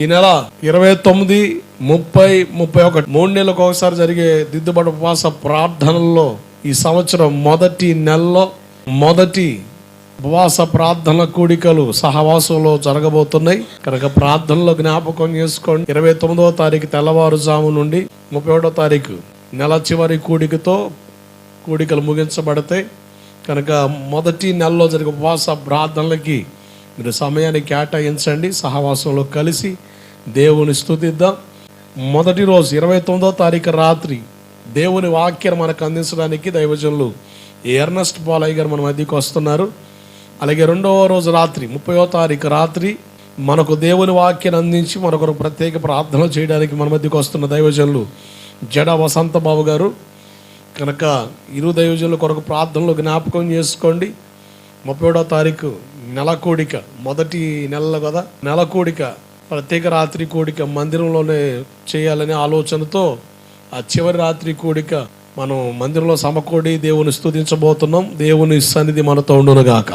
ఈ నెల 29, 30, 31 3 నెలలకు ఒకసారి జరిగే దిద్దుబాటు ఉపవాస ప్రార్థనల్లో ఈ సంవత్సరం మొదటి నెలలో మొదటి ఉపవాస ప్రార్థనల కూడికలు సహవాసంలో జరగబోతున్నాయి కనుక ప్రార్థనలో జ్ఞాపకం చేసుకోండి. 29వ తారీఖు తెల్లవారుజాము నుండి 31వ తారీఖు నెల చివరి కూడికలు ముగించబడతాయి కనుక మొదటి నెలలో జరిగే ఉపవాస ప్రార్థనలకి మీరు సమయాన్ని కేటాయించండి. సహవాసంలో కలిసి దేవుని స్తుతిద్దాం. మొదటి రోజు 29వ తారీఖు రాత్రి దేవుని వాక్యం మనకు అందించడానికి దైవజనులు ఎర్నెస్ట్ పాలయ్య గారు మన మధ్యకి వస్తున్నారు. అలాగే రెండవ రోజు రాత్రి 30వ తారీఖు రాత్రి మనకు దేవుని వాక్యాన్ని అందించి మనకు ప్రత్యేక ప్రార్థనలు చేయడానికి మన మధ్యకి వస్తున్న దైవజనులు జడ వసంత బాబు గారు. కనుక ఇరు దైవజనుల కొరకు ప్రార్థనలు జ్ఞాపకం చేసుకోండి. 31వ తారీఖు నెల కూడిక, మొదటి నెలలో కదా నెల కూడిక, ప్రత్యేక రాత్రి కూడిక మందిరంలోనే చేయాలనే ఆలోచనతో ఆ చివరి రాత్రి కూడిక మనం మందిరంలో సమకూడి దేవుని స్తుతించబోతున్నాం. దేవుని సన్నిధి మనతో ఉండునుగాక.